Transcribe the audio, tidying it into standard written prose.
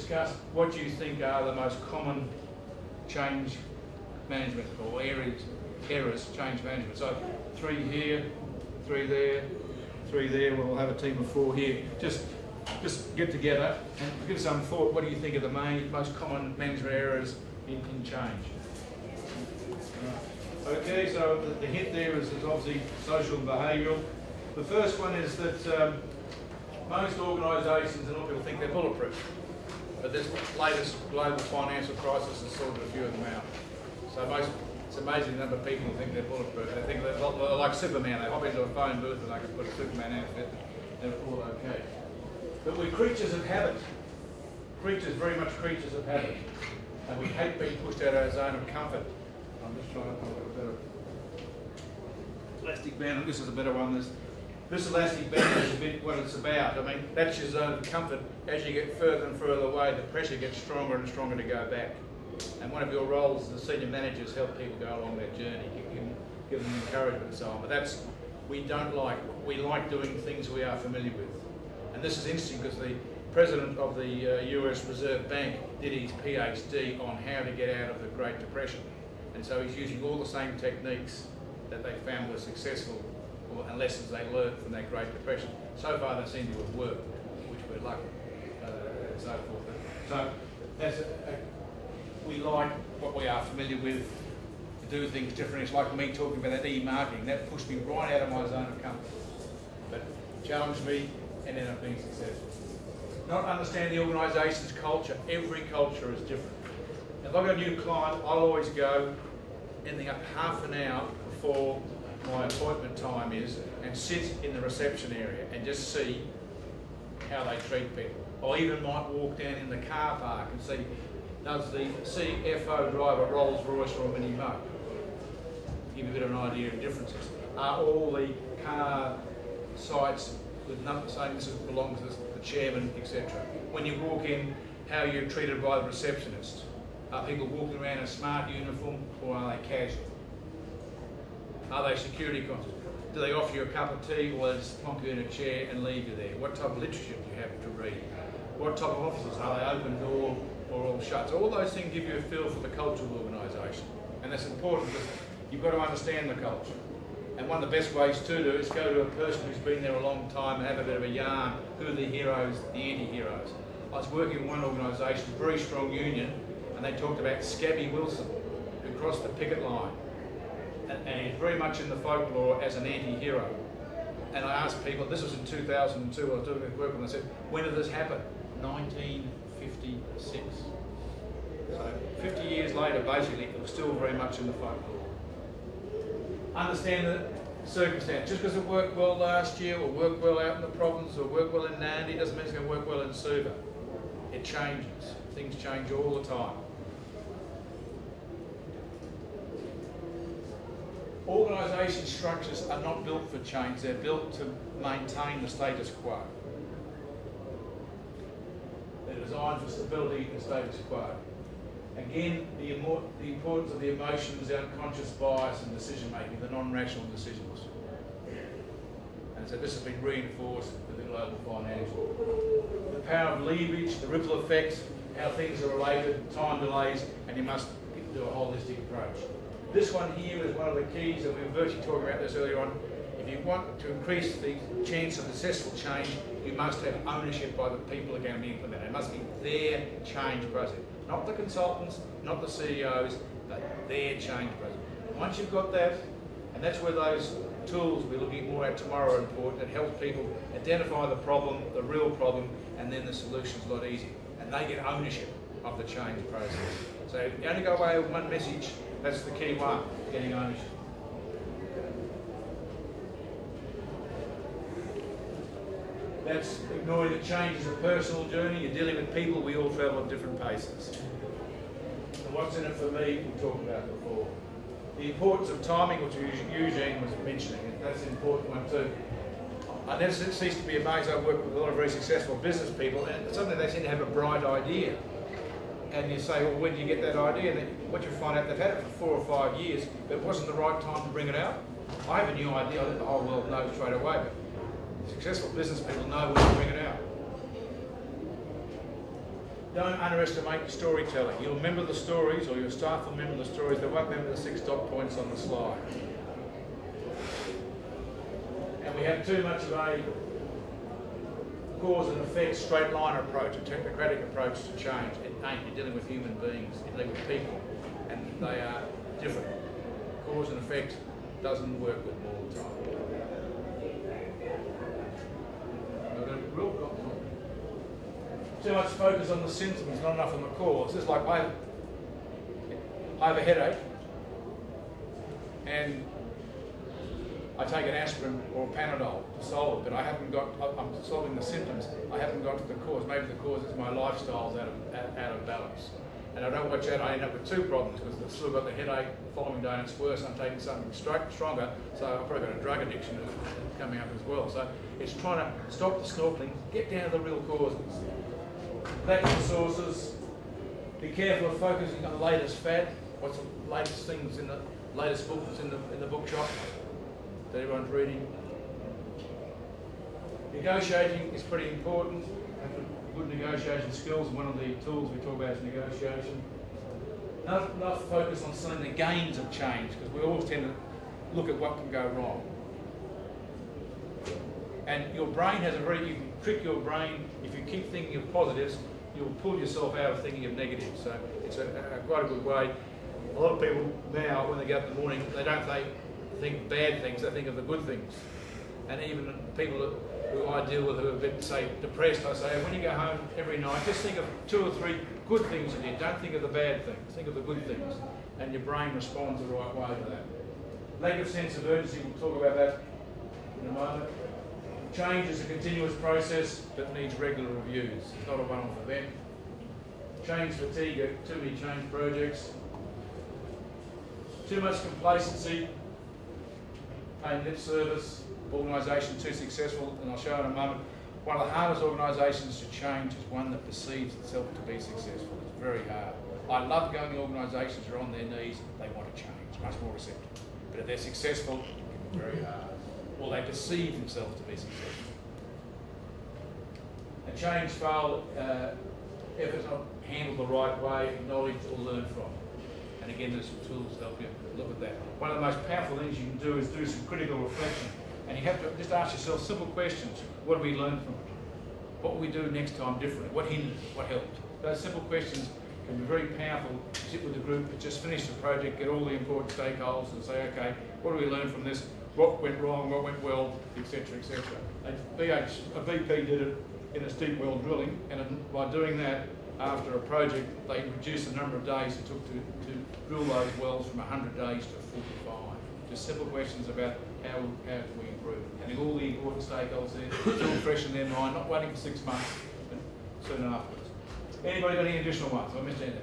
discuss what you think are the most common change management or errors change management. So 3 here, 3 there, 3 there. We'll have a team of 4 here. Just get together and give some thought. What do you think are the most common management errors in change? Okay, so the hint there is obviously social and behavioural. The first one is that most organisations and all people think they're bulletproof. But this latest global financial crisis has sorted a few of them out. So it's amazing the number of people who think they're bulletproof. They think they're like Superman. They hop into a phone booth and they can put a Superman outfit and they're all okay. But we're creatures of habit. Very much creatures of habit. And we hate being pushed out of our zone of comfort. I'm just trying to find a better elastic band. This is a better one. This elastic band is a bit what it's about. I mean, that's your zone of comfort. As you get further and further away, the pressure gets stronger and stronger to go back. And one of your roles as a senior manager is help people go along their journey, give them encouragement and so on. But we like doing things we are familiar with. And this is interesting because the president of the US Reserve Bank did his PhD on how to get out of the Great Depression. And so he's using all the same techniques that they found were successful and lessons they learned from that Great Depression. So far they seem to have worked, which we're lucky, and so forth. So we like what we are familiar with, to do things differently. It's like me talking about that e-marketing. That pushed me right out of my zone of comfort, but challenged me and ended up being successful. Not understand the organisation's culture. Every culture is different. If I've got a new client, I'll always go ending up half an hour before my appointment time is and sit in the reception area and just see how they treat people. I even might walk down in the car park and see, does the CFO drive a Rolls Royce or a Mini Moe? Give you a bit of an idea of differences. Are all the car sites with numbers saying this belongs to the chairman, etc.? When you walk in, how you're treated by the receptionist? Are people walking around in a smart uniform or are they casual? Are they security conscious? Do they offer you a cup of tea or they just plonk you in a chair and leave you there? What type of literature do you have to read? What type of offices? Are they open door or all shut? So all those things give you a feel for the culture of the organisation. And that's important because you've got to understand the culture. And one of the best ways to do is go to a person who's been there a long time and have a bit of a yarn. Who are the heroes, the anti-heroes? I was working in one organisation, very strong union, and they talked about Scabby Wilson, who crossed the picket line. And he's very much in the folklore as an anti-hero. And I asked people, this was in 2002, I was doing this work, and I said, when did this happen? 1956. So 50 years later, basically, it was still very much in the folklore. Understand the circumstance. Just because it worked well last year, or worked well out in the province, or worked well in Nandi, doesn't mean it's going to work well in Suva. It changes. Things change all the time. Organisation structures are not built for change, they're built to maintain the status quo. They're designed for stability and status quo. Again, the importance of the emotions, the unconscious bias and decision making, the non-rational decisions. And so this has been reinforced with the global financial. The power of leverage, the ripple effects, how things are related, time delays, and you must do a holistic approach. This one here is one of the keys, and we were virtually talking about this earlier on. If you want to increase the chance of successful change, you must have ownership by the people who are going to be implemented. It must be their change process. Not the consultants, not the CEOs, but their change process. Once you've got that, and that's where those tools we're looking more at tomorrow are important. It helps people identify the problem, the real problem, and then the solution's a lot easier. And they get ownership of the change process. So if you only go away with one message, that's the key one, getting ownership. That's ignoring that change is a personal journey. You're dealing with people, we all travel at different paces. And what's in it for me, we talked about before. The importance of timing, which Eugene was mentioning, that's an important one too. I never cease to be amazed. I work with a lot of very successful business people, and suddenly they seem to have a bright idea. And you say, well, when did you get that idea? And then what you find out, they've had it for 4 or 5 years, but it wasn't the right time to bring it out. I have a new idea, I let the whole world know straight away, but successful business people know when to bring it out. Don't underestimate your storytelling. You'll remember the stories, or your staff will remember the stories, they won't remember the 6 dot points on the slide. And we have too much of a cause and effect straight line approach, a technocratic approach to change. It ain't. You're dealing with human beings, you're dealing with people, and they are different. Cause and effect doesn't work with them all the time. Too much focus on the symptoms, not enough on the cause. It's like I have a headache and I take an aspirin or a Panadol to solve it, but I'm solving the symptoms. I haven't got to the cause. Maybe the cause is my lifestyle's out of balance. And I don't watch out, I end up with 2 problems because I've still got the headache, the following day and it's worse, I'm taking something stronger, so I've probably got a drug addiction coming up as well. So it's trying to stop the snorkeling, get down to the real causes. Lack of sources, be careful of focusing on the latest fad, what's the latest things in the latest book that's in the bookshop that everyone's reading. Negotiating is pretty important. Good negotiation skills, one of the tools we talk about is negotiation. Enough focus on seeing the gains of change, because we always tend to look at what can go wrong. And your brain has you can trick your brain, if you keep thinking of positives, you'll pull yourself out of thinking of negatives. So it's quite a good way. A lot of people now, when they get up in the morning, they don't think bad things, they think of the good things. And even people who I deal with who are a bit, say, depressed, I say, when you go home every night, just think of 2 or 3 good things you did. Don't think of the bad things, think of the good things. And your brain responds the right way to that. Lack of sense of urgency, we'll talk about that in a moment. Change is a continuous process that needs regular reviews. It's not a one-off event. Change fatigue, too many change projects. Too much complacency, paying lip service, organisation too successful, and I'll show in a moment. One of the hardest organisations to change is one that perceives itself to be successful. It's very hard. I love going to organisations that are on their knees, they want to change, much more receptive. But if they're successful, it's very hard. Or they perceive themselves to be successful. A change fail, if it's not handled the right way, acknowledged or learned from. And again, there's some tools to help you look at that. One of the most powerful things you can do is do some critical reflection. And you have to just ask yourself simple questions. What did we learn from it? What will we do next time differently? What hindered? What helped? Those simple questions can be very powerful. Sit with the group, just finish the project, get all the important stakeholders and say, okay, what do we learn from this? What went wrong? What went well? Etc. etc. A VP did it in a deep well drilling, and by doing that, after a project, they reduced the number of days it took to drill those wells from 100 days to 45. Just simple questions about how can we improve. Having all the important stakeholders there, it's all fresh in their mind, not waiting for 6 months, but soon afterwards. Anybody got any additional ones? I missed anything?